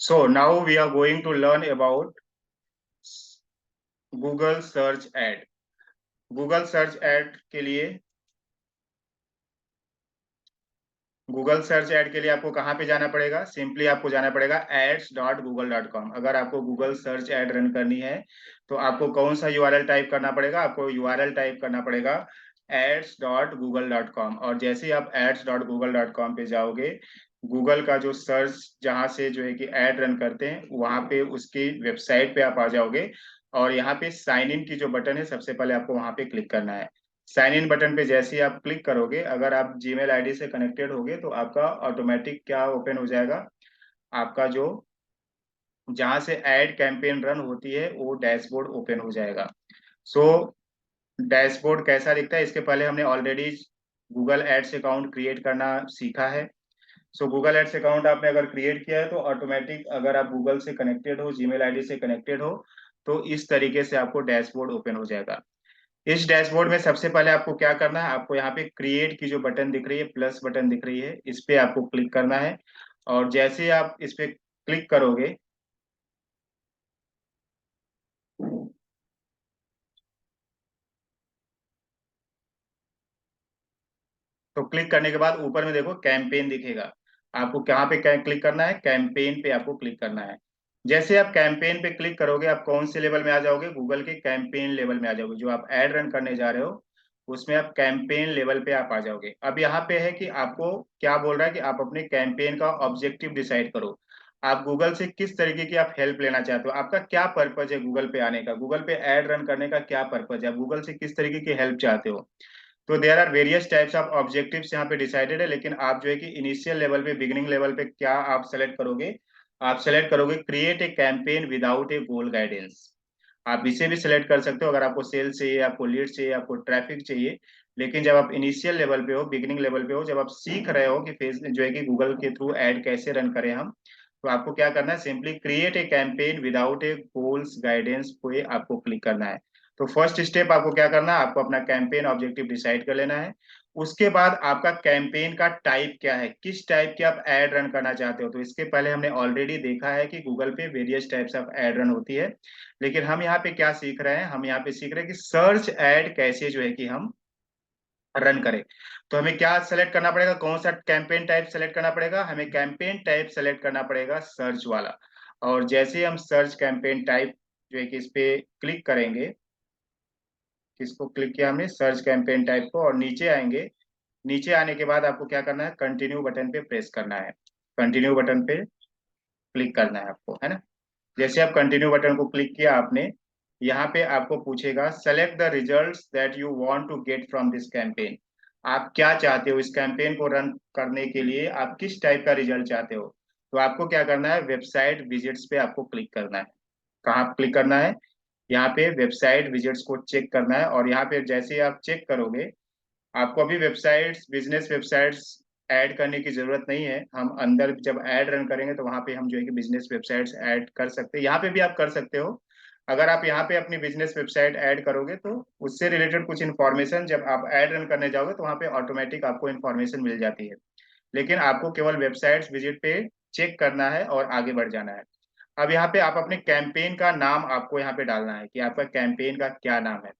So now we are going to learn about Google search add. Google search add के लिए आपको कहाँ पे जाना पड़ेगा? सिंपली आपको जाना पड़ेगा ads.google.com। अगर आपको गूगल सर्च एड रन करनी है तो आपको कौन सा यूआरएल टाइप करना पड़ेगा? आपको यूआरएल टाइप करना पड़ेगा ads.google.com। और जैसे ही आप ads.google.com पे जाओगे, गूगल का जो सर्च जहां से जो है कि एड रन करते हैं वहां पे उसकी वेबसाइट पे आप आ जाओगे। और यहाँ पे साइन इन की जो बटन है सबसे पहले आपको वहां पे क्लिक करना है। साइन इन बटन पे जैसे ही आप क्लिक करोगे, अगर आप जीमेल आईडी से कनेक्टेड होगे तो आपका ऑटोमेटिक क्या ओपन हो जाएगा? आपका जो जहां से एड कैंपेन रन होती है वो डैशबोर्ड ओपन हो जाएगा। सो डैशबोर्ड कैसा दिखता है? इसके पहले हमने already Google Ads account create करना सीखा है। सो गूगल एड्स अकाउंट आपने अगर क्रिएट किया है तो ऑटोमेटिक अगर आप गूगल से कनेक्टेड हो, जीमेल आईडी से कनेक्टेड हो, तो इस तरीके से आपको डैशबोर्ड ओपन हो जाएगा। इस डैशबोर्ड में सबसे पहले आपको क्या करना है? आपको यहाँ पे क्रिएट की जो बटन दिख रही है, प्लस बटन दिख रही है, इस पे आपको क्लिक करना है। और जैसे ही आप इस पे क्लिक करोगे, तो क्लिक करने के बाद ऊपर में देखो कैंपेन दिखेगा। आपको कहाँ पे क्लिक करना है? कैंपेन पे आपको क्लिक करना है। जैसे आप कैंपेन पे क्लिक करोगे, आप कौन से लेवल में आ जाओगे? गूगल के कैंपेन लेवल में आ जाओगे। जो आप एड रन करने जा रहे हो उसमें आप कैंपेन लेवल पे आप आ जाओगे। अब यहाँ पे है कि आपको क्या बोल रहा है कि आप अपने कैंपेन का ऑब्जेक्टिव डिसाइड करो। आप गूगल से किस तरीके की आप हेल्प लेना चाहते हो? आपका क्या पर्पज है गूगल पे आने का? गूगल पे एड रन करने का क्या पर्पज है? आप गूगल से किस तरीके की हेल्प चाहते हो? तो there are various types of objectives यहाँ पे डिसाइडेड है, लेकिन आप जो है कि इनिशियल लेवल पे, बिगिनिंग लेवल पे क्या आप सेलेक्ट करोगे? आप सेलेक्ट करोगे create a campaign without a goal guidance. आप इसे भी सिलेक्ट कर सकते हो अगर आपको सेल्स चाहिए, आपको लीड चाहिए, आपको ट्रैफिक चाहिए। लेकिन जब आप इनिशियल लेवल पे हो, बिगिनिंग लेवल पे हो, जब आप सीख रहे हो कि फेस जो है कि गूगल के थ्रू एड कैसे रन करें हम, तो आपको क्या करना है? Simply create a campaign without A goals guidance पे आपको क्लिक करना है। तो फर्स्ट स्टेप आपको क्या करना है? आपको अपना कैंपेन ऑब्जेक्टिव डिसाइड कर लेना है। उसके बाद आपका कैंपेन का टाइप क्या है, किस टाइप की आप एड रन करना चाहते हो? तो इसके पहले हमने ऑलरेडी देखा है कि गूगल पे various types of ad run होती है। लेकिन हम यहाँ पे क्या सीख रहे हैं? हम यहाँ पे सीख रहे हैं कि सर्च एड कैसे जो है कि हम रन करें। तो हमें क्या सेलेक्ट करना पड़ेगा? कौन सा कैंपेन टाइप सेलेक्ट करना पड़ेगा? हमें कैंपेन टाइप सेलेक्ट करना पड़ेगा सर्च वाला। और जैसे ही हम सर्च कैंपेन टाइप जो है कि इस पे क्लिक करेंगे, किसको क्लिक किया हमने? सर्च कैंपेन टाइप को, और नीचे आएंगे। नीचे आने के बाद आपको क्या करना है? कंटिन्यू बटन पे प्रेस करना है। कंटिन्यू बटन पे क्लिक करना है आपको, है ना? जैसे आप कंटिन्यू बटन को क्लिक किया आपने, यहाँ पे आपको पूछेगा select the results that you want to get from this campaign. आप क्या चाहते हो इस कैंपेन को रन करने के लिए? आप किस टाइप का रिजल्ट चाहते हो? तो आपको क्या करना है? वेबसाइट विजिट्स पे आपको क्लिक करना है। कहाँ क्लिक करना है? यहाँ पे वेबसाइट विजिट्स को चेक करना है। और यहाँ पे जैसे ही आप चेक करोगे, आपको अभी वेबसाइट्स, बिजनेस वेबसाइट्स ऐड करने की जरूरत नहीं है। हम अंदर जब ऐड रन करेंगे तो वहां पे हम जो है कि बिजनेस वेबसाइट्स ऐड कर सकते हैं। यहाँ पे भी आप कर सकते हो। अगर आप यहाँ पे अपनी बिजनेस वेबसाइट ऐड करोगे तो उससे रिलेटेड कुछ इन्फॉर्मेशन जब आप ऐड रन करने जाओगे तो वहाँ पे ऑटोमेटिक आपको इन्फॉर्मेशन मिल जाती है। लेकिन आपको केवल वेबसाइट्स विजिट पे चेक करना है और आगे बढ़ जाना है। अब यहाँ पे आप अपने कैंपेन का नाम आपको यहाँ पे डालना है कि आपका कैंपेन का क्या नाम है।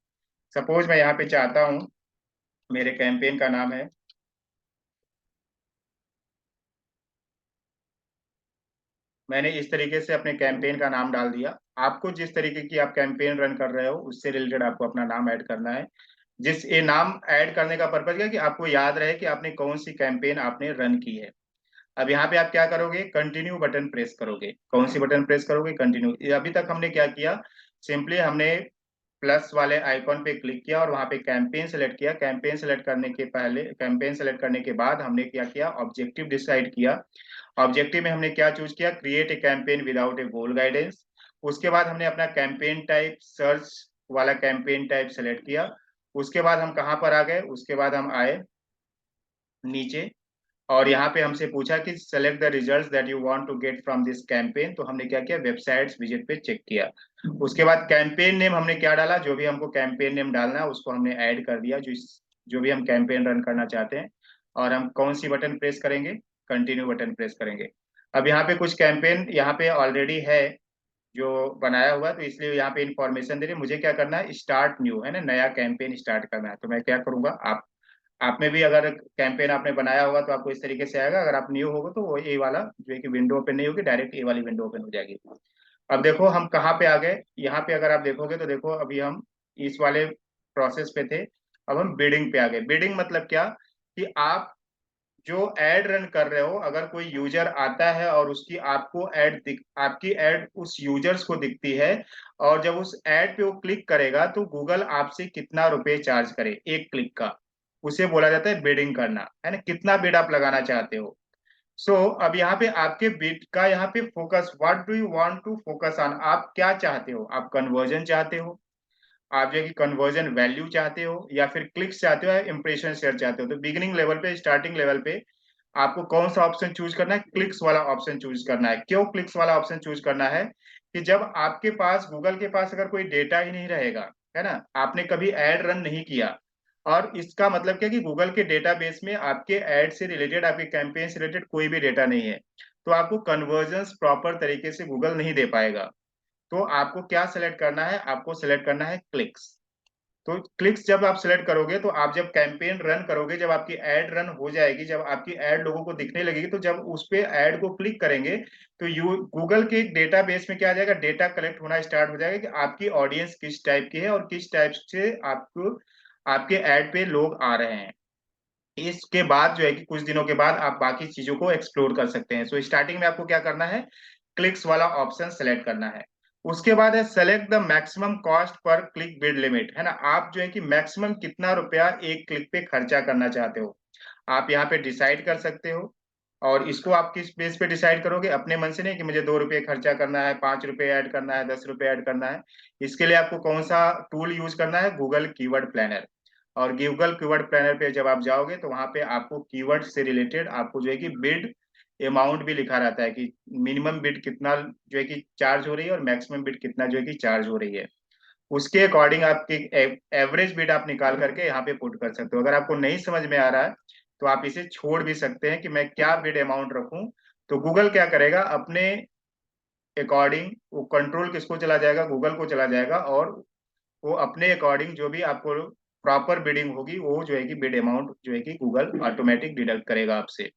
सपोज मैं यहाँ पे चाहता हूँ, मेरे कैंपेन का नाम है, मैंने इस तरीके से अपने कैंपेन का नाम डाल दिया। आपको जिस तरीके की आप कैंपेन रन कर रहे हो उससे रिलेटेड आपको अपना नाम ऐड करना है। जिस ये नाम ऐड करने का पर्पज क्या है? कि आपको याद रहे कि आपने कौन सी कैंपेन आपने रन की है। अब यहाँ पे आप क्या करोगे? कंटिन्यू बटन प्रेस करोगे। कौन सी बटन प्रेस करोगे? कंटिन्यू। अभी तक हमने क्या किया? सिंपली हमने प्लस वाले आइकॉन पे क्लिक किया और वहां पे कैंपेन सेलेक्ट किया। कैंपेन सेलेक्ट करने के पहले, कैंपेन सेलेक्ट करने के बाद हमने क्या किया? ऑब्जेक्टिव डिसाइड किया। ऑब्जेक्टिव में हमने क्या चूज किया? Create a campaign without a goal guidance. उसके बाद हमने अपना कैंपेन टाइप सर्च वाला कैंपेन टाइप सेलेक्ट किया। उसके बाद हम कहाँ पर आ गए? उसके बाद हम आए नीचे, और यहाँ पे हमसे पूछा कि select the results that you want to get from this campaign. तो हमने क्या किया? वेबसाइट्स विजिट पे चेक किया। उसके बाद कैंपेन नेम हमने क्या डाला? जो भी हमको कैंपेन नेम डालना है उसको हमने ऐड कर दिया, जो भी हम कैंपेन रन करना चाहते हैं। और हम कौन सी बटन प्रेस करेंगे? कंटिन्यू बटन प्रेस करेंगे। अब यहाँ पे कुछ कैंपेन यहाँ पे ऑलरेडी है जो बनाया हुआ, तो इसलिए यहाँ पे इंफॉर्मेशन दे रही है। मुझे क्या करना है, स्टार्ट न्यू है ना, नया कैंपेन स्टार्ट करना है। तो मैं क्या करूंगा, आप में भी अगर कैंपेन आपने बनाया होगा तो आपको इस तरीके से आएगा। अगर आप न्यू होगा तो वो ए वाला जो है कि विंडो ओपन नहीं होगी, डायरेक्ट ए वाली विंडो ओपन हो जाएगी। अब देखो हम कहाँ पे आ गए, यहाँ पे अगर आप देखोगे तो देखो अभी हम इस वाले प्रोसेस पे थे, अब हम बिडिंग पे आ गए। बिडिंग मतलब क्या, कि आप जो एड रन कर रहे हो, अगर कोई यूजर आता है और उसकी आपको आपकी एड उस यूजर्स को दिखती है, और जब उस एड पे वो क्लिक करेगा तो गूगल आपसे कितना रुपए चार्ज करे एक क्लिक का, उसे बोला जाता है बिडिंग करना, है ना, कितना बिड आप लगाना चाहते हो। अब यहाँ पे आपके बिड का यहाँ पे focus, what do you want to focus on, आप क्या चाहते हो, आप कन्वर्जन चाहते हो, आप जो है कि कन्वर्जन वैल्यू चाहते हो, या फिर क्लिक्स चाहते हो, या इंप्रेशन शेयर चाहते हो। तो बिगिनिंग लेवल पे, स्टार्टिंग लेवल पे आपको कौन सा ऑप्शन चूज करना है, क्लिक्स वाला ऑप्शन चूज करना है। क्यों क्लिक्स वाला ऑप्शन चूज करना है, कि जब आपके पास, गूगल के पास अगर कोई डेटा ही नहीं रहेगा, है ना, आपने कभी एड रन नहीं किया, और इसका मतलब क्या कि गूगल के डेटाबेस में आपके एड से रिलेटेड, आपके कैंपेन से रिलेटेड कोई भी डेटा नहीं है, तो आपको कन्वर्जन्स प्रॉपर तरीके से गूगल नहीं दे पाएगा। तो आपको क्या सिलेक्ट करना है, आपको सिलेक्ट करना है क्लिक्स। तो क्लिक्स जब आप सिलेक्ट करोगे, तो आप जब कैंपेन रन करोगे, जब आपकी एड रन हो जाएगी, जब आपकी एड लोगों को दिखने लगेगी, तो जब उस पे एड को क्लिक करेंगे, तो यू गूगल के डेटाबेस में क्या आ जाएगा, डेटा कलेक्ट होना स्टार्ट हो जाएगा कि आपकी ऑडियंस किस टाइप की है और किस टाइप से आपको, आपके एड पे लोग आ रहे हैं। इसके बाद जो है कि कुछ दिनों के बाद आप बाकी चीजों को एक्सप्लोर कर सकते हैं। सो स्टार्टिंग में आपको क्या करना है, क्लिक्स वाला ऑप्शन सेलेक्ट करना है। उसके बाद है select the maximum cost per click bid limit, है ना, आप जो है कि मैक्सिमम कितना रुपया एक क्लिक पे खर्चा करना चाहते हो, आप यहाँ पे डिसाइड कर सकते हो। और इसको आप किस बेस पे डिसाइड करोगे, अपने मन से नहीं कि मुझे 2 रुपये खर्चा करना है, 5 रुपये ऐड करना है, 10 रुपये ऐड करना है। इसके लिए आपको कौन सा टूल यूज करना है, गूगल कीवर्ड प्लानर। और गूगल कीवर्ड प्लानर पे जब आप जाओगे तो वहां पे आपको कीवर्ड से रिलेटेड आपको जो है कि बिड अमाउंट भी लिखा रहता है, कि मिनिमम बिड कितना जो है कि चार्ज हो रही है, और मैक्सिमम बिड कितना जो है कि चार्ज हो रही है। उसके अकॉर्डिंग आपकी एवरेज बिड आप निकाल करके यहाँ पे पुट कर सकते हो। अगर आपको नहीं समझ में आ रहा है तो आप इसे छोड़ भी सकते हैं कि मैं क्या बिड अमाउंट रखूं। तो गूगल क्या करेगा, अपने अकॉर्डिंग वो कंट्रोल किसको चला जाएगा, गूगल को चला जाएगा, और वो अपने अकॉर्डिंग जो भी आपको प्रॉपर बिडिंग होगी, वो जो है कि बिड अमाउंट जो है कि गूगल ऑटोमेटिक डिडक्ट करेगा आपसे।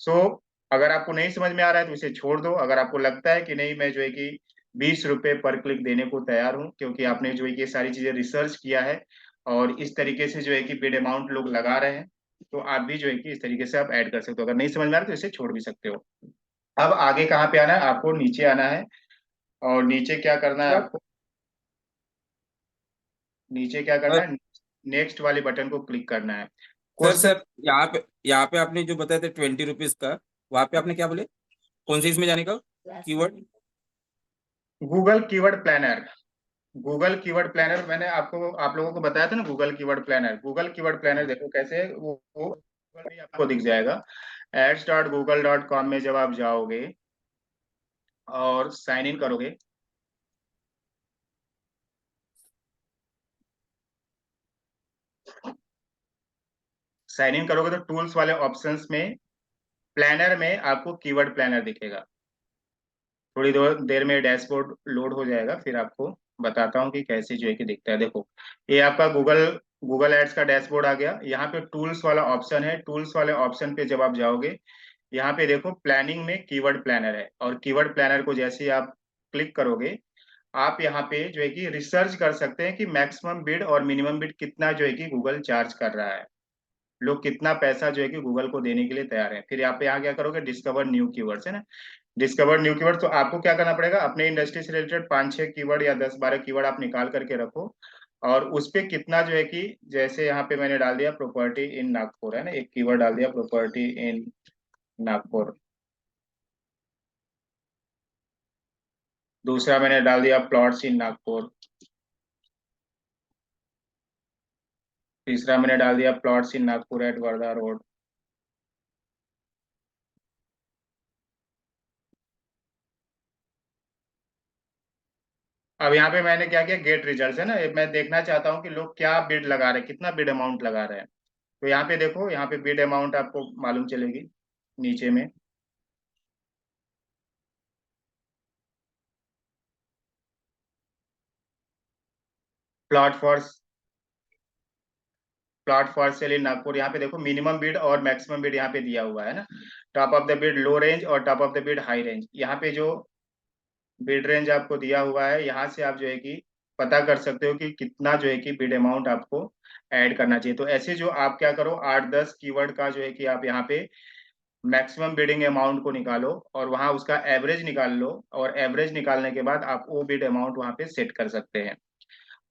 सो अगर आपको नहीं समझ में आ रहा है तो इसे छोड़ दो। अगर आपको लगता है कि नहीं, मैं जो है कि 20 रुपए पर क्लिक देने को तैयार हूँ, क्योंकि आपने जो है कि ये सारी चीजें रिसर्च किया है और इस तरीके से जो है कि बिड अमाउंट लोग लगा रहे हैं, तो आप भी जो है कि इस तरीके से आप ऐड कर सकते हो। अगर नहीं समझ में आ रहा तो इसे छोड़ भी सकते हो। अब आगे कहाँ पे आना है, आपको नीचे आना है। और नीचे क्या करना है सर आपको, नीचे क्या करना सर है, नेक्स्ट वाले बटन को क्लिक करना है। सर क्वेश्चन, सर यहाँ पे आपने जो बताया था 20 रुपीज का, वहां पे आपने क्या बोले, कौन सी इसमें जाने का keyword? Google keyword planner. Google keyword planner मैंने आपको, आप लोगों को बताया था ना, Google keyword planner. Google keyword planner देखो कैसे है, वो गूगल में ही आपको दिख जाएगा। ads.google.com में जब आप जाओगे और साइन इन करोगे, साइन इन करोगे तो टूल्स वाले ऑप्शंस में प्लानर में आपको कीवर्ड प्लानर दिखेगा। थोड़ी देर में डैशबोर्ड लोड हो जाएगा, फिर आपको बताता हूँ कि कैसे जो है कि दिखता है। देखो ये आपका गूगल गूगल एड्स का डैशबोर्ड आ गया। यहाँ पे टूल्स वाला ऑप्शन है, टूल्स वाले ऑप्शन पे जब आप जाओगे, यहाँ पे देखो प्लानिंग में कीवर्ड प्लानर है, और कीवर्ड प्लानर को जैसे ही आप क्लिक करोगे, आप यहाँ पे जो है कि रिसर्च कर सकते हैं कि मैक्सिमम बिड और मिनिमम बिड कितना जो है कि गूगल चार्ज कर रहा है, लोग कितना पैसा जो है कि गूगल को देने के लिए तैयार है। फिर यहाँ पे यहाँ क्या करोगे, डिस्कवर न्यू कीवर्ड्स, है ना, डिस्कवर न्यू कीवर्ड। तो आपको क्या करना पड़ेगा, अपने इंडस्ट्री से रिलेटेड 5-6 कीवर्ड या 10-12 कीवर्ड आप निकाल करके रखो, और उस पे कितना जो है कि, जैसे यहाँ पे मैंने डाल दिया प्रॉपर्टी इन नागपुर, है ना, एक कीवर्ड डाल दिया प्रॉपर्टी इन नागपुर। दूसरा मैंने डाल दिया प्लॉट्स इन नागपुर। तीसरा मैंने डाल दिया प्लॉट्स इन नागपुर एट वर्धा रोड। अब यहाँ पे मैंने क्या किया, गेट रिजल्ट्स, है ना, ये मैं देखना चाहता हूँ कि लोग क्या बिड लगा रहे हैं, कितना बिड अमाउंट लगा रहे हैं। तो यहाँ पे देखो, यहाँ पे बिड अमाउंट आपको मालूम चलेगी नीचे में। Plot for sale in Nagpur, यहाँ पे देखो मिनिमम बिड और मैक्सिमम बिड यहाँ पे दिया हुआ है ना। Top of the bid low range और top of the bid high range, यहाँ पे जो बिड रेंज आपको दिया हुआ है, यहाँ से आप जो है कि पता कर सकते हो कि कितना जो है कि बिड अमाउंट आपको ऐड करना चाहिए। तो ऐसे जो आप क्या करो, 8-10 कीवर्ड का जो है कि आप यहाँ पे मैक्सिमम बिडिंग अमाउंट को निकालो और वहां उसका एवरेज निकाल लो, और एवरेज निकालने के बाद आप वो बिड अमाउंट वहां पे सेट कर सकते हैं।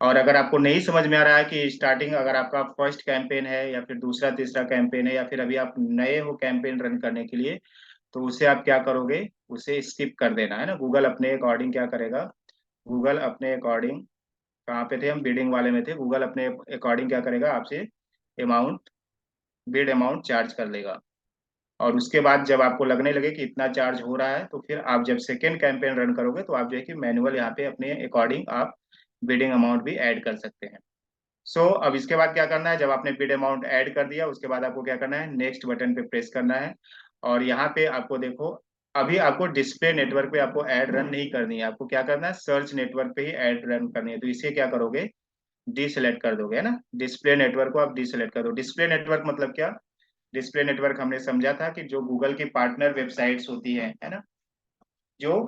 और अगर आपको नहीं समझ में आ रहा है कि स्टार्टिंग अगर आपका फर्स्ट कैंपेन है या फिर दूसरा तीसरा कैंपेन है या फिर अभी आप नए हो कैंपेन रन करने के लिए, तो उसे आप क्या करोगे, उसे स्किप कर देना है ना। गूगल अपने अकॉर्डिंग क्या करेगा, गूगल अपने अकॉर्डिंग, कहाँ पे थे हम, बिडिंग वाले में थे, गूगल अपने अकॉर्डिंग क्या करेगा, आपसे अमाउंट, बिड अमाउंट चार्ज कर लेगा। और उसके बाद जब आपको लगने लगे कि इतना चार्ज हो रहा है, तो फिर आप जब सेकेंड कैंपेन रन करोगे तो आप जो है कि मैनुअल यहाँ पे अपने अकॉर्डिंग आप बिडिंग अमाउंट भी ऐड कर सकते हैं। अब इसके बाद क्या करना है, जब आपने बिड अमाउंट ऐड कर दिया उसके बाद आपको क्या करना है, नेक्स्ट बटन पे प्रेस करना है। और यहाँ पे आपको देखो, अभी आपको डिस्प्ले नेटवर्क पे आपको ऐड रन नहीं करनी है, आपको क्या करना है, सर्च नेटवर्क पे ही ऐड रन करनी है। तो इसे क्या करोगे, डिसलेक्ट कर दोगे, है ना। डिस्प्ले नेटवर्क को आप डिसलेक्ट कर दो। डिस्प्ले नेटवर्क मतलब क्या, डिस्प्ले नेटवर्क हमने समझा था कि जो गूगल की पार्टनर वेबसाइट्स होती है ना, जो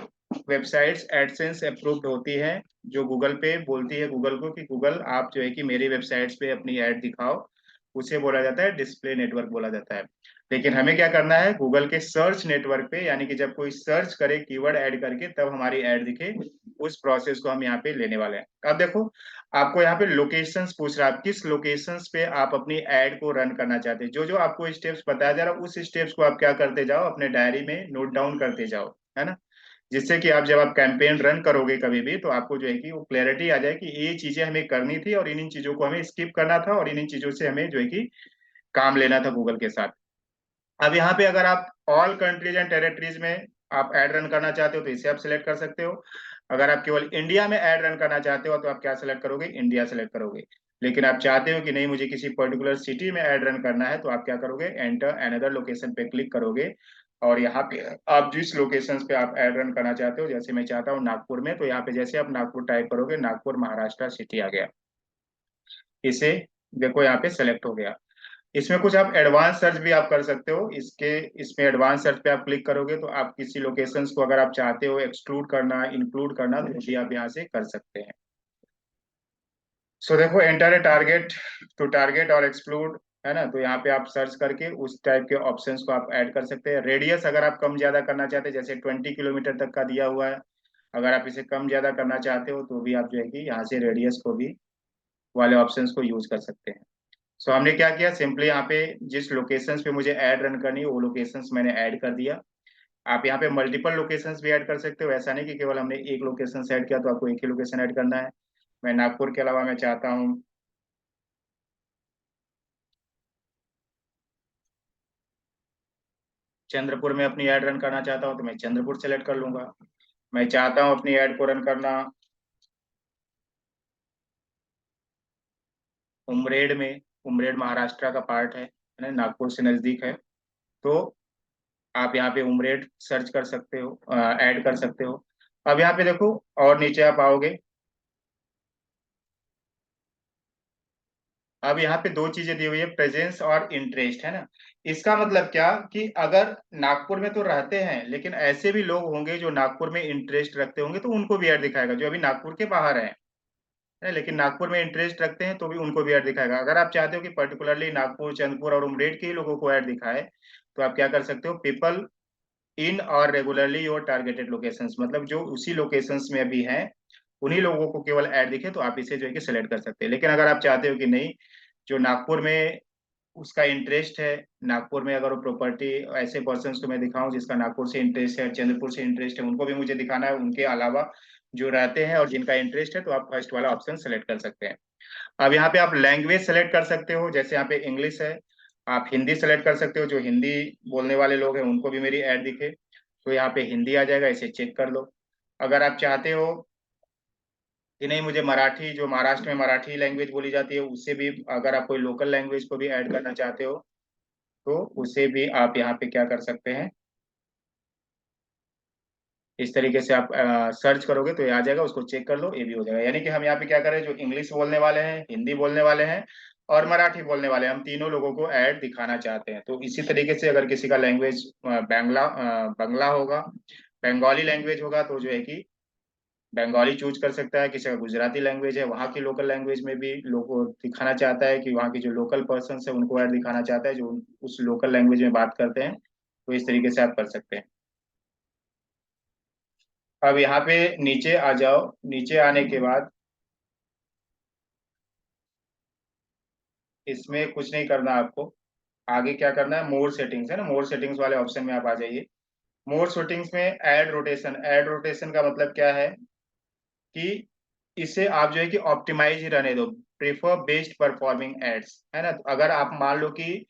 वेबसाइट्स एडसेंस अप्रूव्ड होती है, जो गूगल पे बोलती है गूगल को कि गूगल आप जो है कि मेरी वेबसाइट्स पे अपनी ऐड दिखाओ, उसे बोला जाता है डिस्प्ले नेटवर्क बोला जाता है। लेकिन हमें क्या करना है, गूगल के सर्च नेटवर्क पे, यानी कि जब कोई सर्च करे कीवर्ड ऐड करके तब हमारी ऐड दिखे, उस प्रोसेस को हम यहाँ पे लेने वाले हैं। अब देखो, आपको यहाँ पे लोकेशंस पूछ रहा है, आप किस लोकेशंस पे आप अपनी ऐड को रन करना चाहते हैं। जो जो आपको स्टेप्स बताया जा रहा है उस स्टेप्स को आप क्या करते जाओ, अपने डायरी में नोट डाउन करते जाओ, है ना। जिससे कि आप जब आप कैंपेन रन करोगे कभी भी, तो आपको जो है कि वो क्लैरिटी आ जाए कि ये चीजें हमें करनी थी और इन चीजों को हमें स्किप करना था और इन चीजों से हमें जो है कि काम लेना था गूगल के साथ। अब यहाँ पे अगर आप ऑल कंट्रीज एंड टेरिटरीज में आप ऐड रन करना चाहते हो तो इसे आप सिलेक्ट कर सकते हो। अगर आप केवल इंडिया में ऐड रन करना चाहते हो तो आप क्या सिलेक्ट करोगे, इंडिया सिलेक्ट करोगे। लेकिन आप चाहते हो कि नहीं मुझे किसी पर्टिकुलर सिटी में ऐड रन करना है, तो आप क्या करोगे, एंटर अनदर लोकेशन पे क्लिक करोगे। और यहाँ पे आप जिस लोकेशन पे आप ऐड रन करना चाहते हो, जैसे मैं चाहता हूँ नागपुर में, तो यहाँ पे जैसे आप नागपुर टाइप करोगे, नागपुर महाराष्ट्र सिटी आ गया। इसे देखो यहाँ पे सेलेक्ट हो गया। इसमें कुछ आप एडवांस सर्च भी आप कर सकते हो, इसमें एडवांस सर्च पे आप क्लिक करोगे तो आप किसी लोकेशंस को अगर आप चाहते हो एक्सक्लूड करना, इंक्लूड करना, तो भी आप यहाँ से कर सकते हैं। देखो, enter a target to target और एक्सक्लूड, है ना। तो यहाँ पे आप सर्च करके उस टाइप के ऑप्शंस को आप ऐड कर सकते हैं। रेडियस अगर आप कम ज्यादा करना चाहते हैं, जैसे 20 किलोमीटर तक का दिया हुआ है, अगर आप इसे कम ज्यादा करना चाहते हो तो भी आप जो है कि यहाँ से रेडियस को भी, वाले ऑप्शंस को यूज कर सकते हैं। हमने क्या किया, सिंपली यहाँ पे जिस लोकेशंस पे मुझे ऐड रन करनी है वो लोकेशंस मैंने ऐड कर दिया। आप यहाँ पे मल्टीपल लोकेशंस भी ऐड कर सकते हो, ऐसा नहीं कि केवल हमने एक लोकेशन ऐड किया तो आपको एक ही लोकेशन ऐड करना है। मैं नागपुर के अलावा मैं चाहता हूँ चंद्रपुर में अपनी ऐड रन करना चाहता हूँ, तो मैं चंद्रपुर सेलेक्ट कर लूंगा। मैं चाहता हूँ अपनी ऐड को रन करना उमरेड में, उमरेड महाराष्ट्र का पार्ट है ना, नागपुर से नजदीक है। तो आप यहाँ पे उमरेड सर्च कर सकते हो, ऐड कर सकते हो। अब यहाँ पे देखो, और नीचे आप आओगे, अब यहाँ पे दो चीजें दी हुई है, प्रेजेंस और इंटरेस्ट, है ना। इसका मतलब क्या कि अगर नागपुर में तो रहते हैं, लेकिन ऐसे भी लोग होंगे जो नागपुर में इंटरेस्ट रखते होंगे, तो उनको भी ऐड दिखाएगा, जो अभी नागपुर के बाहर है, लेकिन नागपुर में इंटरेस्ट रखते हैं तो भी उनको भी ऐड दिखाएगा। अगर आप चाहते हो कि पर्टिकुलरली नागपुर, चंद्रपुर और उमरेड के ही लोगों को ऐड दिखाए, तो आप क्या कर सकते हो, पीपल इन और रेगुलरली योर टारगेटेड लोकेशंस, मतलब जो उसी लोकेशंस में अभी हैं उन्हीं लोगों को केवल ऐड दिखे, तो आप इसे जो है कि सिलेक्ट कर सकते हैं। लेकिन अगर आप चाहते हो कि नहीं, जो नागपुर में उसका इंटरेस्ट है, नागपुर में अगर वो प्रॉपर्टी, ऐसे पर्सन को मैं दिखाऊं जिसका नागपुर से इंटरेस्ट है, चंद्रपुर से इंटरेस्ट है, उनको भी मुझे दिखाना है, उनके अलावा जो रहते हैं और जिनका इंटरेस्ट है, तो आप फर्स्ट वाला ऑप्शन सेलेक्ट कर सकते हैं। अब यहाँ पे आप लैंग्वेज सेलेक्ट कर सकते हो, जैसे यहाँ पे इंग्लिश है, आप हिंदी सेलेक्ट कर सकते हो, जो हिंदी बोलने वाले लोग हैं उनको भी मेरी ऐड दिखे, तो यहाँ पे हिंदी आ जाएगा, इसे चेक कर लो। अगर आप चाहते हो कि नहीं मुझे मराठी, जो महाराष्ट्र में मराठी लैंग्वेज बोली जाती है उससे भी, अगर आप कोई लोकल लैंग्वेज को भी ऐड करना चाहते हो, तो उसे भी आप यहाँ पे क्या कर सकते हैं, इस तरीके से आप सर्च करोगे तो ये आ जाएगा, उसको चेक कर लो, ये भी हो जाएगा। यानी कि हम यहाँ पे क्या करें, जो इंग्लिश बोलने वाले हैं, हिंदी बोलने वाले हैं और मराठी बोलने वाले हैं, हम तीनों लोगों को ऐड दिखाना चाहते हैं। तो इसी तरीके से अगर किसी का लैंग्वेज बंगला होगा, बंगाली लैंग्वेज होगा, तो जो है कि बंगाली चूज कर सकता है। किसी का गुजराती लैंग्वेज है, वहाँ की लोकल लैंग्वेज में भी लोगों दिखाना चाहता है कि वहाँ की जो लोकल पर्सन है उनको ऐड दिखाना चाहता है जो उस लोकल लैंग्वेज में बात करते हैं। तो इस तरीके से आप कर सकते हैं। अब यहाँ पे नीचे आ जाओ। नीचे आने के बाद इसमें कुछ नहीं करना आपको। आगे क्या करना है, मोर सेटिंग्स है ना, मोर सेटिंग्स वाले ऑप्शन में आप आ जाइए। मोर सेटिंग्स में ऐड रोटेशन, ऐड रोटेशन का मतलब क्या है कि इसे आप जो है कि ऑप्टिमाइज ही रहने दो, प्रेफर बेस्ट परफॉर्मिंग एड्स, है ना। तो अगर आप मान लो कि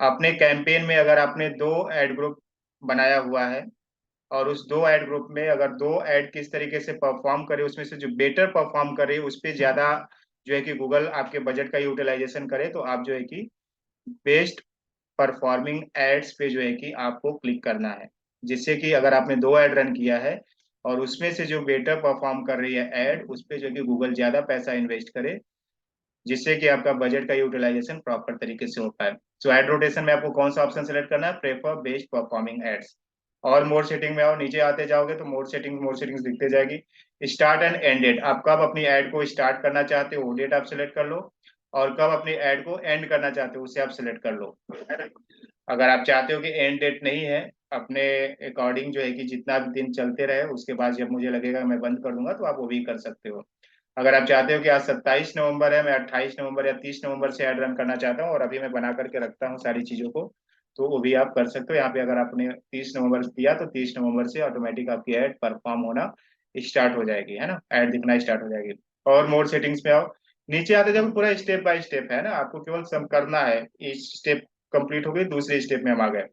अपने कैंपेन में अगर आपने दो एड ग्रुप बनाया हुआ है और उस दो एड ग्रुप में अगर दो एड किस तरीके से परफॉर्म करे, उसमें से जो बेटर परफॉर्म करे उस पे ज्यादा जो है कि गूगल आपके बजट का यूटिलाइजेशन करे, तो आप जो है कि बेस्ट परफॉर्मिंग एड्स पे जो है कि आपको क्लिक करना है। जिससे कि अगर आपने दो ऐड रन किया है और उसमें से जो बेटर परफॉर्म कर रही है ऐड, उस पे जो है कि गूगल ज्यादा पैसा इन्वेस्ट करे, जिससे कि आपका बजट का यूटिलाइजेशन प्रॉपर तरीके से हो पाए। सो एड रोटेशन में आपको कौन सा ऑप्शन सेलेक्ट करना है, प्रेफर बेस्ट परफॉर्मिंग एड्स। और मोर सेटिंग में आओ, नीचे आते जाओगे तो मोर सेटिंग्स दिखते जाएगी। स्टार्ट एंड एंड डेट, आप कब अपनी एड को स्टार्ट करना चाहते हो वो डेट आप सेलेक्ट कर लो, और कब अपनी एड को एंड करना चाहते हो उसे आप सेलेक्ट कर लो, है ना। अगर आप चाहते हो कि एंड डेट नहीं है, अपने अकॉर्डिंग जो है कि जितना भी दिन चलते रहे उसके बाद जब मुझे लगेगा मैं बंद कर दूंगा, तो आप वो भी कर सकते हो। अगर आप चाहते हो कि आज 27 नवंबर है, मैं 28 नवंबर या 30 नवंबर से ऐड रन करना चाहता हूँ और अभी मैं बना करके रखता हूँ सारी चीजों को, तो वो भी आप कर सकते हो। यहाँ पे अगर आपने 30 नवंबर दिया तो 30 नवंबर से ऑटोमेटिक आपकी ऐड परफॉर्म होना स्टार्ट हो जाएगी, है ना, ऐड दिखना स्टार्ट हो जाएगी। और मोर सेटिंग्स पे आओ, नीचे आते जब पूरा स्टेप बाय स्टेप है ना, आपको केवल सब करना है। इस स्टेप कंप्लीट हो गई, दूसरे स्टेप में हम आ गए।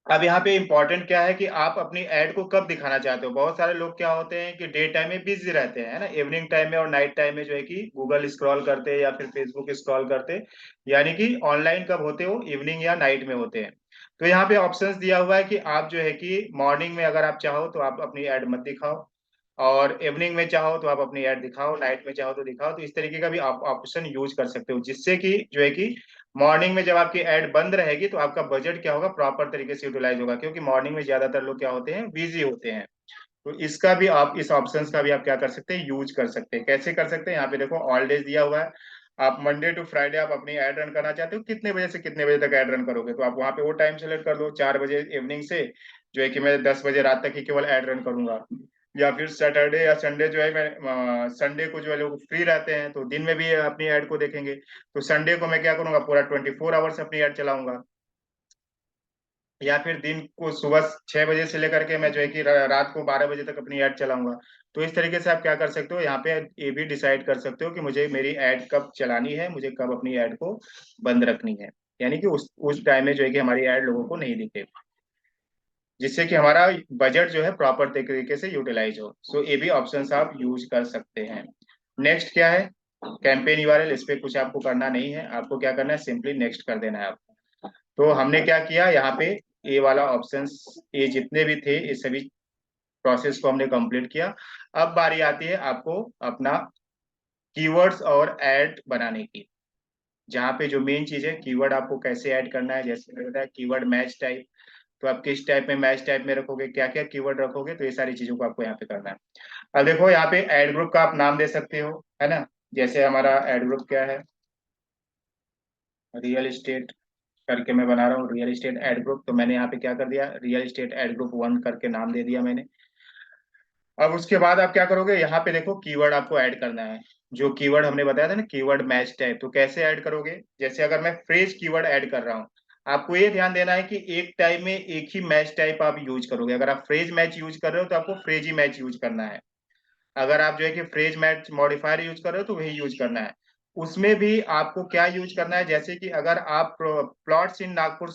अब यहाँ पे इंपॉर्टेंट क्या है कि आप अपनी ऐड को कब दिखाना चाहते हो। बहुत सारे लोग क्या होते हैं कि डे टाइम में बिजी रहते हैं, है ना, इवनिंग टाइम में और नाइट टाइम में जो है कि गूगल स्क्रॉल करते हैं या फिर फेसबुक स्क्रॉल करते हैं। यानी कि ऑनलाइन कब होते हो, इवनिंग या नाइट में होते हैं। तो यहाँ पे ऑप्शंस दिया हुआ है कि आप जो है कि मॉर्निंग में अगर आप चाहो तो आप अपनी ऐड मत दिखाओ, और इवनिंग में चाहो तो आप अपनी ऐड दिखाओ, नाइट में चाहो तो दिखाओ। तो इस तरीके का भी आप ऑप्शन यूज कर सकते हो, जिससे कि जो है कि मॉर्निंग में जब आपकी ऐड बंद रहेगी तो आपका बजट क्या होगा, प्रॉपर तरीके से यूटिलाइज होगा, क्योंकि मॉर्निंग में ज्यादातर लोग क्या होते हैं, बिजी होते हैं। तो इसका भी आप, इस ऑप्शंस का भी आप क्या कर सकते हैं, यूज कर सकते हैं। कैसे कर सकते हैं, यहाँ पे देखो ऑल डेज दिया हुआ है। आप मंडे टू फ्राइडे आप अपनी ऐड रन करना चाहते हो, कितने बजे से कितने बजे तक ऐड रन करोगे, तो आप वहां पे वो टाइम सेलेक्ट कर लो, 4 बजे इवनिंग से जो है कि मैं 10 बजे रात तक ही केवल ऐड रन करूंगा। या फिर सैटरडे या संडे जो है, मैं संडे को जो है लोग फ्री रहते हैं तो दिन में भी अपनी ऐड को देखेंगे, तो संडे को मैं क्या करूंगा, पूरा 24 आवर्स अपनी ऐड चलाऊंगा। या फिर दिन को सुबह 6 बजे से लेकर के मैं जो है कि रात को 12 बजे तक अपनी ऐड चलाऊंगा। तो इस तरीके से आप क्या कर सकते हो, यहाँ पे ये भी डिसाइड कर सकते हो कि मुझे मेरी ऐड कब चलानी है, मुझे कब अपनी ऐड को बंद रखनी है। यानी कि उस टाइम में जो है कि हमारी ऐड लोगों को नहीं दिखे, जिससे कि हमारा बजट जो है प्रॉपर तरीके से यूटिलाइज हो। सो ये भी ऑप्शंस आप यूज कर सकते हैं। नेक्स्ट क्या है, कैंपेन यूआरएल, इस पे कुछ आपको करना नहीं है, आपको क्या करना है, सिंपली नेक्स्ट कर देना है आपको। तो हमने क्या किया यहाँ पे, ये वाला ऑप्शंस, ये जितने भी थे ये सभी प्रोसेस को हमने कंप्लीट किया। अब बारी आती है आपको अपना कीवर्ड्स और ऐड बनाने की, जहाँ पे जो मेन चीज है कीवर्ड आपको कैसे ऐड करना है। जैसे मैंने बताया कीवर्ड मैच टाइप, तो आप किस टाइप में, मैच टाइप में रखोगे, क्या क्या कीवर्ड रखोगे, तो ये सारी चीजों को आपको यहाँ पे करना है। अब देखो यहाँ पे ऐड ग्रुप का आप नाम दे सकते हो, है ना। जैसे हमारा ऐड ग्रुप क्या है, रियल एस्टेट करके मैं बना रहा हूँ, रियल एस्टेट ऐड ग्रुप। तो मैंने यहाँ पे क्या कर दिया, रियल एस्टेट ऐड ग्रुप 1 करके नाम दे दिया मैंने। अब उसके बाद आप क्या करोगे, यहाँ पे देखो कीवर्ड आपको ऐड करना है। जो कीवर्ड हमने बताया था ना, कीवर्ड मैच टाइप, तो कैसे ऐड करोगे, जैसे अगर मैं फ्रेज कीवर्ड ऐड कर रहा हूँ, आपको ये ध्यान देना है कि एक टाइम में एक ही मैच टाइप आप यूज करोगे। अगर आप फ्रेज मैच यूज कर रहे हो तो आपको फ्रेज ही मैच यूज करना है। अगर आप जो है कि फ्रेज मैच मॉडिफायर यूज कर रहे हो तो वही यूज करना है। उसमें भी आपको क्या यूज करना है, जैसे कि अगर आप प्लॉट्स इन नागपुर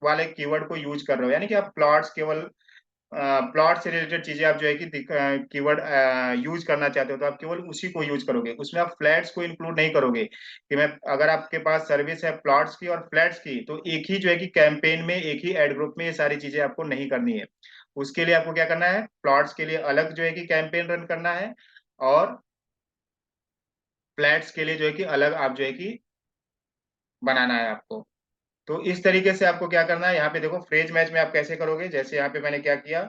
वाले कीवर्ड को यूज कर रहे हो, यानी कि आप प्लॉट्स केवल प्लॉट से रिलेटेड चीजें आप जो है कि कीवर्ड यूज करना चाहते हो तो आप केवल उसी को यूज करोगे, उसमें आप फ्लैट्स को इंक्लूड नहीं करोगे। कि मैं अगर आपके पास सर्विस है प्लॉट्स की और फ्लैट्स की, तो एक ही जो है कि कैंपेन में, एक ही एड ग्रुप में ये सारी चीजें आपको नहीं करनी है। उसके लिए आपको क्या करना है, प्लॉट्स के लिए अलग जो है कि कैंपेन रन करना है, और फ्लैट्स के लिए जो है कि अलग आप जो है कि बनाना है आपको। तो इस तरीके से आपको क्या करना है, यहाँ पे देखो फ्रेज मैच में आप कैसे करोगे। जैसे यहाँ पे मैंने क्या किया,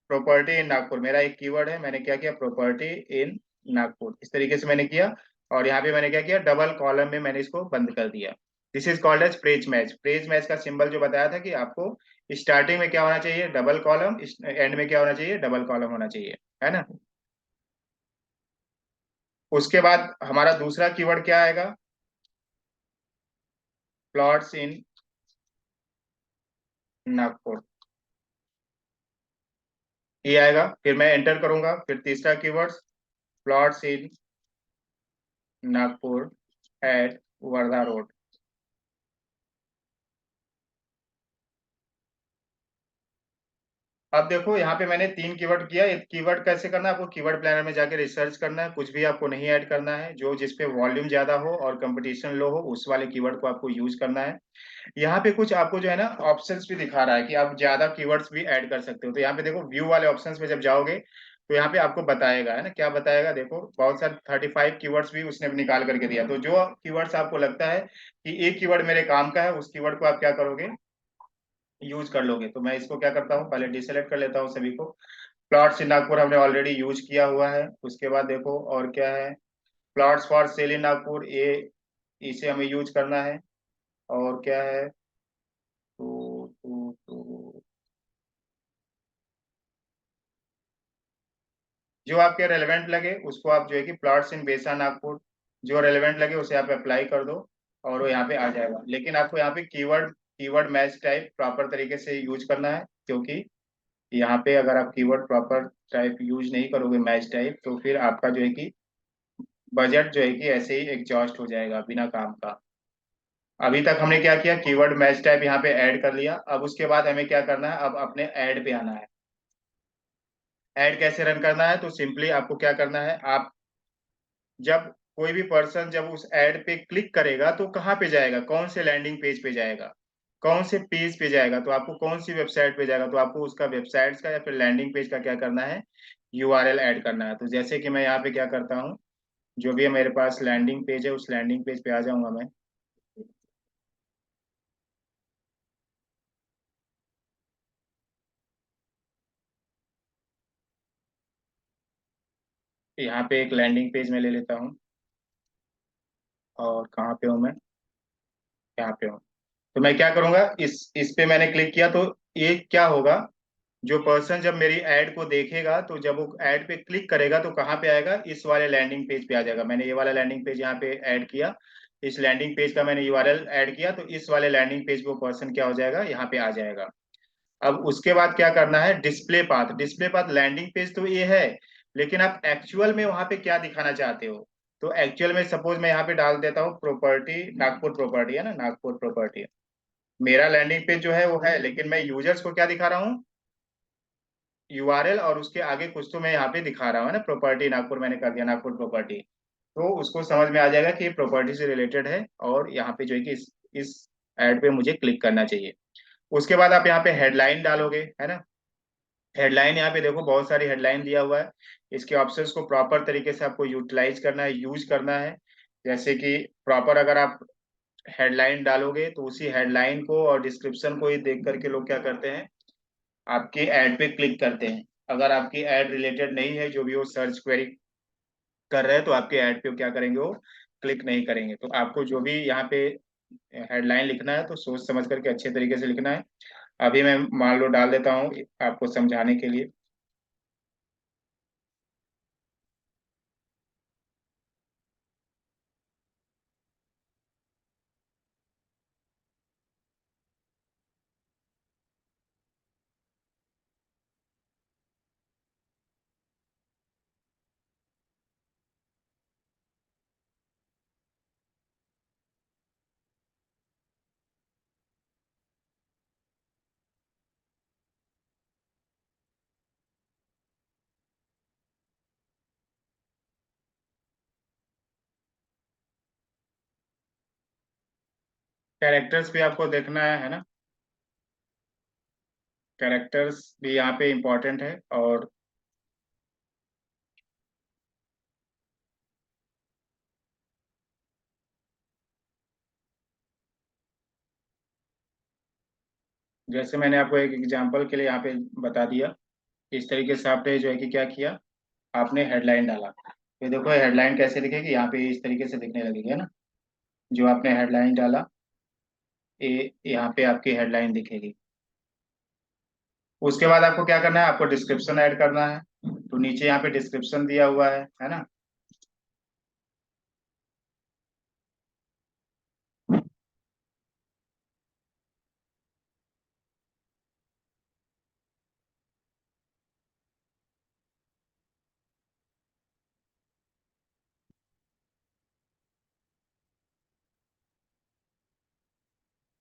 प्रॉपर्टी इन नागपुर मेरा एक कीवर्ड है, मैंने क्या किया, प्रॉपर्टी इन नागपुर, इस तरीके से मैंने किया। और यहाँ पे मैंने क्या किया, डबल कॉलम में मैंने इसको बंद कर दिया। This is called as phrase match. Phrase match का सिंबल जो बताया था कि आपको स्टार्टिंग में क्या होना चाहिए, डबल कॉलम, एंड में क्या होना चाहिए, डबल कॉलम होना चाहिए, है ना। उसके बाद हमारा दूसरा कीवर्ड क्या आएगा, प्लॉट्स इन नागपुर, ये आएगा। फिर मैं एंटर करूंगा, फिर तीसरा कीवर्ड, प्लॉट्स इन नागपुर एट वर्धा रोड। अब देखो यहाँ पे मैंने 3 कीवर्ड किया। ये कीवर्ड कैसे करना है, आपको कीवर्ड प्लानर में जाके रिसर्च करना है, कुछ भी आपको नहीं ऐड करना है। जो जिस पे वॉल्यूम ज्यादा हो और कंपटीशन लो हो, उस वाले कीवर्ड को आपको यूज करना है। यहाँ पे कुछ आपको जो है ना ऑप्शंस भी दिखा रहा है कि आप ज्यादा कीवर्ड्स भी ऐड कर सकते हो। तो यहाँ पे देखो व्यू वाले ऑप्शंस पे जब जाओगे तो यहाँ पे आपको बताएगा, है ना, क्या बताएगा, देखो बहुत सारे 35 कीवर्ड्स भी उसने निकाल करके दिया। तो जो कीवर्ड्स आपको लगता है कि एक कीवर्ड मेरे काम का है, उस कीवर्ड को आप क्या करोगे, यूज कर लोगे। तो मैं इसको क्या करता हूँ, पहले डिसेलेक्ट कर लेता हूँ सभी को। प्लॉट्स इन नागपुर हमने ऑलरेडी यूज किया हुआ है। उसके बाद देखो और क्या है, plots for sale in Nagpur, ये इसे हमें यूज करना है। और क्या है, तो जो आपके रेलेवेंट लगे उसको आप जो है कि प्लॉट्स इन बेसा नागपुर, जो रेलेवेंट लगे उसे आप अप्लाई कर दो और वो यहाँ पे आ जाएगा। लेकिन आपको यहाँ पे keyword keyword match type proper तरीके से यूज करना है, क्योंकि यहाँ पे अगर आप कीवर्ड प्रॉपर टाइप यूज नहीं करोगे, मैच टाइप, तो फिर आपका जो है कि बजट जो है कि ऐसे ही एग्जॉस्ट हो जाएगा बिना काम का। अभी तक हमने क्या किया, कीवर्ड मैच टाइप यहाँ पे ऐड कर लिया। अब उसके बाद हमें क्या करना है, अब अपने ऐड पे आना है। ऐड कैसे रन करना है, तो सिंपली आपको क्या करना है, आप जब कोई भी पर्सन जब उस ऐड पे क्लिक करेगा तो कहाँ पे जाएगा, कौन से लैंडिंग पेज पे जाएगा, कौन से पेज पे जाएगा, तो आपको कौन सी वेबसाइट पे जाएगा, तो आपको उसका वेबसाइट का या फिर लैंडिंग पेज का क्या करना है, यूआरएल ऐड करना है। तो जैसे कि मैं यहाँ पे क्या करता हूँ, जो भी है मेरे पास लैंडिंग पेज है, उस लैंडिंग पेज पे आ जाऊंगा मैं। यहाँ पे एक लैंडिंग पेज में ले लेता हूँ। और कहाँ पे हूँ मैं, यहाँ पे हूँ। तो मैं क्या करूंगा, इस पे मैंने क्लिक किया, तो ये क्या होगा, जो पर्सन जब मेरी ऐड को देखेगा तो जब वो ऐड पे क्लिक करेगा तो कहाँ पे आएगा, इस वाले लैंडिंग पेज पे आ जाएगा। मैंने ये वाला लैंडिंग पेज यहाँ पे ऐड किया, इस लैंडिंग पेज का मैंने यूआरएल ऐड किया, तो इस वाले लैंडिंग पेज पे वो पर्सन क्या हो जाएगा, यहाँ पे आ जाएगा। अब उसके बाद क्या करना है, display path. Display path landing page तो ये है, लेकिन आप एक्चुअल में वहां पे क्या दिखाना चाहते हो। तो एक्चुअल में सपोज मैं यहाँ पे डाल देता हूँ प्रॉपर्टी नागपुर, प्रॉपर्टी है ना, नागपुर प्रॉपर्टी। मेरा लैंडिंग पेज जो है वो है, लेकिन मैं यूजर्स को क्या दिखा रहा हूँ, यूआरएल, और उसके आगे कुछ तो मैं यहाँ पे दिखा रहा हूँ ना, प्रॉपर्टी नागपुर मैंने कर दिया, नागपुर प्रॉपर्टी। तो उसको समझ में आ जाएगा कि ये प्रॉपर्टी से रिलेटेड है, और यहाँ पे जो है कि इस एड पे मुझे क्लिक करना चाहिए। उसके बाद आप यहाँ पे हेडलाइन डालोगे, है ना। हेडलाइन यहाँ पे देखो बहुत सारी हेडलाइन दिया हुआ है। इसके ऑप्शंस को प्रॉपर तरीके से आपको यूटिलाइज करना है, यूज करना है। जैसे कि प्रॉपर अगर आप हेडलाइन डालोगे तो उसी हेडलाइन को और डिस्क्रिप्शन को ही देख करके लोग क्या करते हैं, आपके ऐड पे क्लिक करते हैं। अगर आपकी ऐड रिलेटेड नहीं है, जो भी वो सर्च क्वेरी कर रहे हैं, तो आपके ऐड पे वो क्या करेंगे, वो क्लिक नहीं करेंगे। तो आपको जो भी यहाँ पे हेडलाइन लिखना है तो सोच समझ करके अच्छे तरीके से लिखना है। अभी मैं मान लो डाल देता हूँ आपको समझाने के लिए। कैरेक्टर्स भी आपको देखना है ना। कैरेक्टर्स भी यहाँ पे इम्पोर्टेंट है। और जैसे मैंने आपको एक एग्जांपल के लिए यहाँ पे बता दिया, इस तरीके से आपने जो है कि क्या किया, आपने हेडलाइन डाला। ये देखो हेडलाइन कैसे दिखेगी, यहाँ पे इस तरीके से दिखने लगेगी, है ना। जो आपने हेडलाइन डाला, ये यहाँ पे आपकी हेडलाइन दिखेगी। उसके बाद आपको क्या करना है, आपको डिस्क्रिप्शन ऐड करना है। तो नीचे यहाँ पे डिस्क्रिप्शन दिया हुआ है ना।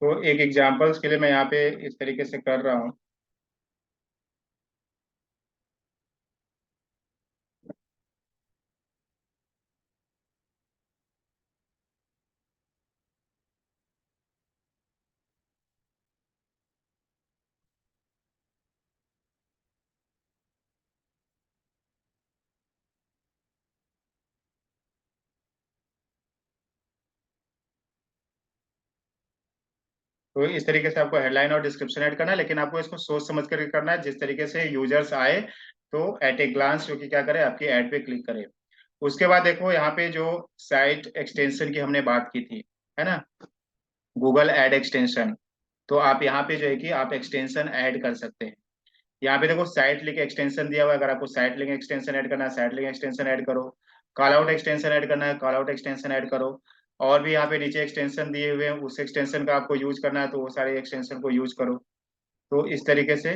तो एक एग्जांपल्स के लिए मैं यहाँ पे इस तरीके से कर रहा हूँ। तो इस तरीके से आपको हेडलाइन और डिस्क्रिप्शन ऐड करना है, लेकिन आपको इसको सोच समझ करके करना है, जिस तरीके से यूजर्स आए तो एट ए ग्लांस जो कि क्या करे, आपकी ऐड पे क्लिक करे। उसके बाद देखो यहाँ पे जो साइट एक्सटेंशन की हमने बात की थी, है ना, गूगल एड एक्सटेंशन। तो आप यहाँ पे जो है कि आप एक्सटेंशन ऐड कर सकते हैं। यहाँ पे देखो साइट लिंक एक्सटेंशन दिया हुआ है, अगर आपको साइट लिंक एक्सटेंशन ऐड करना है, साइट लिंक एक्सटेंशन ऐड करो। कॉल आउट एक्सटेंशन ऐड करना है, कॉल आउट एक्सटेंशन ऐड करो। और भी यहाँ पे नीचे एक्सटेंशन दिए हुए हैं, उस एक्सटेंशन का आपको यूज करना है तो वो सारे एक्सटेंशन को यूज करो। तो इस तरीके से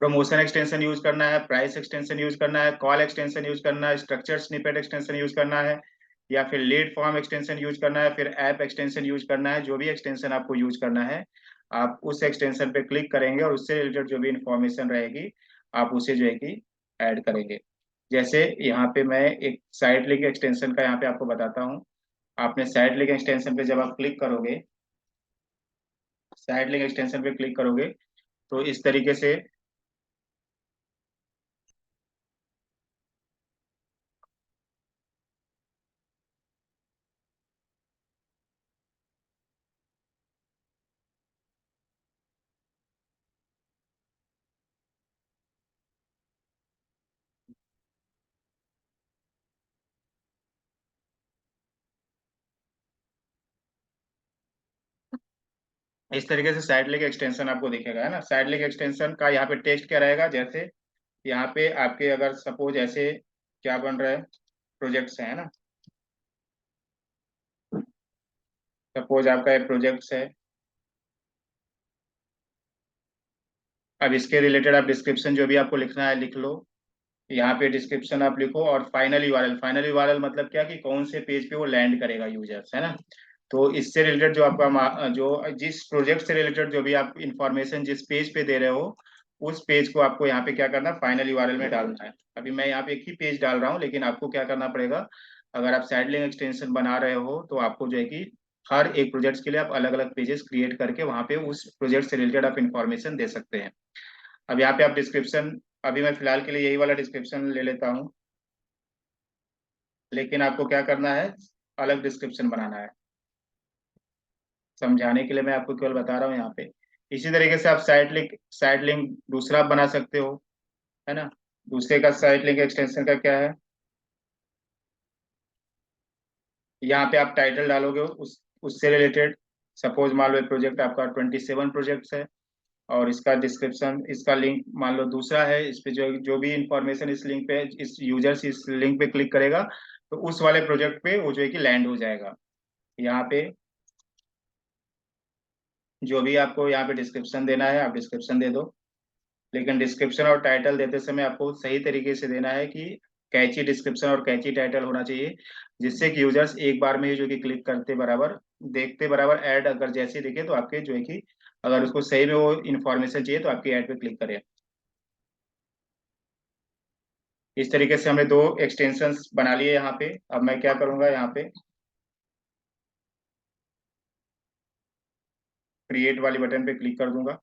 प्रमोशन एक्सटेंशन यूज करना है, प्राइस एक्सटेंशन यूज करना है, कॉल एक्सटेंशन यूज करना है, स्ट्रक्चर स्निपेट एक्सटेंशन यूज करना है, या फिर लीड फॉर्म एक्सटेंशन यूज करना है, फिर ऐप एक्सटेंशन यूज करना है। जो भी एक्सटेंशन आपको यूज करना है, आप उस एक्सटेंशन पे क्लिक करेंगे और उससे रिलेटेड जो भी इंफॉर्मेशन रहेगी आप उसे जो है कि ऐड करेंगे। जैसे यहाँ पे मैं एक साइट लिंक एक्सटेंशन का यहाँ पे आपको बताता हूँ। आपने साइट लिंक एक्सटेंशन पे जब आप क्लिक करोगे, साइट लिंक एक्सटेंशन पे क्लिक करोगे तो इस तरीके से, इस तरीके से साइड लिंक एक्सटेंशन आपको दिखेगा, है ना। साइड लिंक एक्सटेंशन का यहाँ पे टेक्स्ट क्या रहेगा, जैसे यहाँ पे आपके अगर सपोज ऐसे क्या बन रहा है, प्रोजेक्ट्स है ना। सपोज आपका एक प्रोजेक्ट्स है, अब इसके रिलेटेड आप डिस्क्रिप्शन जो भी आपको लिखना है लिख लो। यहाँ पे डिस्क्रिप्शन आप लिखो और फाइनल यूआरएल, फाइनल यूआरएल मतलब क्या कि कौन से पेज पे वो लैंड करेगा यूजर्स, है ना। तो इससे रिलेटेड जो आपका जो जिस प्रोजेक्ट से रिलेटेड जो भी आप इंफॉर्मेशन जिस पेज पे दे रहे हो, उस पेज को आपको यहाँ पे क्या करना, फाइनल यूआरएल में डालना है। अभी मैं यहाँ पे एक ही पेज डाल रहा हूँ, लेकिन आपको क्या करना पड़ेगा, अगर आप साइड लिंक एक्सटेंशन बना रहे हो तो आपको जो है कि हर एक प्रोजेक्ट के लिए आप अलग अलग पेजेस क्रिएट करके वहां पे उस प्रोजेक्ट से रिलेटेड आप इंफॉर्मेशन दे सकते हैं। अब यहाँ पे आप डिस्क्रिप्शन, अभी मैं फिलहाल के लिए यही वाला डिस्क्रिप्शन ले लेता हूँ, लेकिन आपको क्या करना है, अलग डिस्क्रिप्शन बनाना है। समझाने के लिए मैं आपको केवल बता रहा हूँ यहाँ पे। इसी तरीके से आप साइड लिंक दूसरा बना सकते हो, है ना। दूसरे का साइड लिंक एक्सटेंशन का क्या है, यहाँ पे आप टाइटल डालोगे उस उससे रिलेटेड। सपोज मान लो प्रोजेक्ट आपका 27 प्रोजेक्ट्स है, और इसका डिस्क्रिप्शन, इसका लिंक मान लो दूसरा है, इस पे जो जो भी इंफॉर्मेशन इस लिंक पे, इस यूजर्स इस लिंक पे क्लिक करेगा तो उस वाले प्रोजेक्ट पे वो जो है कि लैंड हो जाएगा। यहाँ पे जो भी आपको यहाँ पे डिस्क्रिप्शन देना है आप डिस्क्रिप्शन दे दो, लेकिन डिस्क्रिप्शन और टाइटल देते समय आपको सही तरीके से देना है कि कैची डिस्क्रिप्शन और कैची टाइटल होना चाहिए, जिससे कि यूजर्स एक बार में ही जो कि क्लिक करते बराबर, देखते बराबर ऐड अगर जैसे दिखे तो आपके जो है कि अगर उसको सही में वो इन्फॉर्मेशन चाहिए तो आपकी ऐड पे क्लिक करें। इस तरीके से हमने दो एक्सटेंशंस बना लिए यहाँ पे। अब मैं क्या करूंगा, यहाँ पे क्रिएट वाली बटन पे क्लिक कर दूंगा।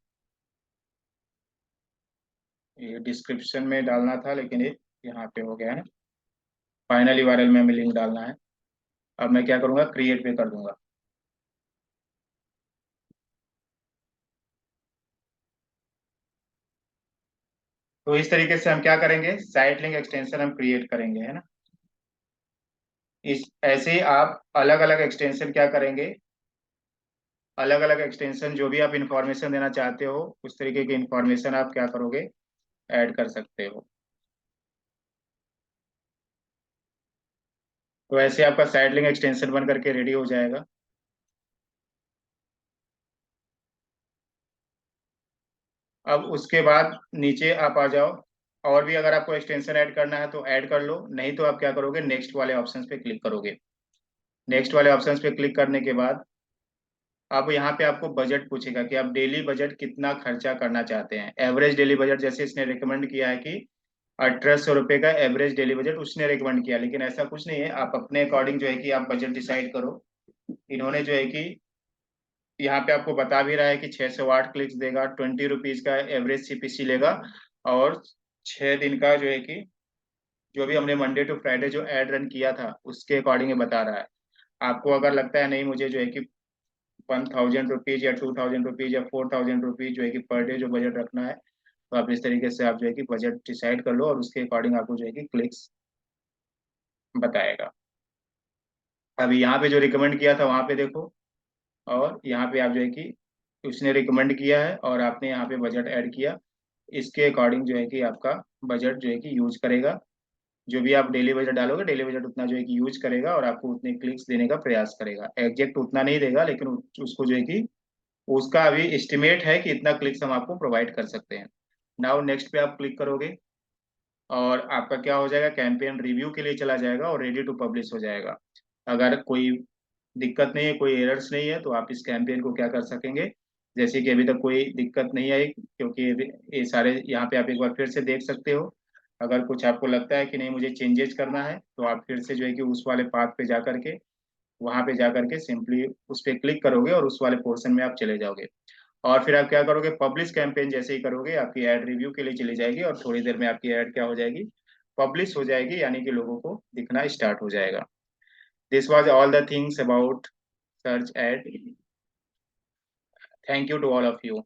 ये डिस्क्रिप्शन में डालना था लेकिन ये यहाँ पे हो गया है। फाइनल यूआरएल में हमें लिंक डालना है। अब मैं क्या करूंगा, क्रिएट पे कर दूंगा। तो इस तरीके से हम क्या करेंगे, साइट लिंक एक्सटेंशन हम क्रिएट करेंगे, है ना। इस ऐसे ही आप अलग अलग एक्सटेंशन क्या करेंगे, अलग अलग एक्सटेंशन जो भी आप इंफॉर्मेशन देना चाहते हो उस तरीके की इंफॉर्मेशन आप क्या करोगे, ऐड कर सकते हो। तो ऐसे आपका साइट लिंक एक्सटेंशन बन करके रेडी हो जाएगा। अब उसके बाद नीचे आप आ जाओ, और भी अगर आपको एक्सटेंशन ऐड करना है तो ऐड कर लो, नहीं तो आप क्या करोगे, नेक्स्ट वाले ऑप्शन पे क्लिक करोगे। नेक्स्ट वाले ऑप्शन पे क्लिक करने के बाद अब यहाँ पे आपको बजट पूछेगा कि आप डेली बजट कितना खर्चा करना चाहते हैं। एवरेज डेली बजट जैसे इसने रिकमेंड किया है कि 1800 रुपये का एवरेज डेली बजट उसने रिकमेंड किया, लेकिन ऐसा कुछ नहीं है, आप अपने अकॉर्डिंग जो है कि आप बजट डिसाइड करो। इन्होंने जो है कि यहाँ पे आपको बता भी रहा है कि 608 क्लिक्स देगा, 20 रुपीज का एवरेज सीपीसी लेगा, और 6 दिन का जो है कि जो भी हमने मंडे टू फ्राइडे जो एड रन किया था उसके अकॉर्डिंग बता रहा है। आपको अगर लगता है नहीं मुझे जो है कि 1000 रुपीज या 2000 रुपीज या 4000 रुपीज जो है कि पर डे जो बजट रखना है, तो आप इस तरीके से आप जो है कि बजट डिसाइड कर लो और उसके अकॉर्डिंग आपको जो है कि क्लिक्स बताएगा। अभी यहाँ पे जो रिकमेंड किया था वहां पे देखो, और यहाँ पे आप जो है कि उसने रिकमेंड किया है और आपने यहाँ पे बजट ऐड किया, इसके अकॉर्डिंग जो है कि आपका बजट जो है कि यूज करेगा। जो भी आप डेली बजट डालोगे डेली बजट उतना जो है कि यूज करेगा और आपको उतने क्लिक्स देने का प्रयास करेगा। एग्जैक्ट उतना नहीं देगा लेकिन उसको जो है कि उसका अभी एस्टिमेट है कि इतना क्लिक्स हम आपको प्रोवाइड कर सकते हैं। नाउ नेक्स्ट पे आप क्लिक करोगे और आपका क्या हो जाएगा, कैंपेन रिव्यू के लिए चला जाएगा और रेडी टू पब्लिश हो जाएगा। अगर कोई दिक्कत नहीं है, कोई एरर्स नहीं है, तो आप इस कैंपेन को क्या कर सकेंगे, जैसे कि अभी तक कोई दिक्कत नहीं आई क्योंकि ये सारे यहाँ पे आप एक बार फिर से देख सकते हो। अगर कुछ आपको लगता है कि नहीं मुझे चेंजेस करना है तो आप फिर से जो है कि उस वाले पाथ पे जा करके वहां पे जा करके सिंपली उस पर क्लिक करोगे और उस वाले पोर्शन में आप चले जाओगे। और फिर आप क्या करोगे, पब्लिश कैंपेन जैसे ही करोगे आपकी ऐड रिव्यू के लिए चली जाएगी और थोड़ी देर में आपकी ऐड क्या हो जाएगी, पब्लिश हो जाएगी, यानी कि लोगों को दिखना स्टार्ट हो जाएगा। This was all the things about search ad. Thank you to all of you.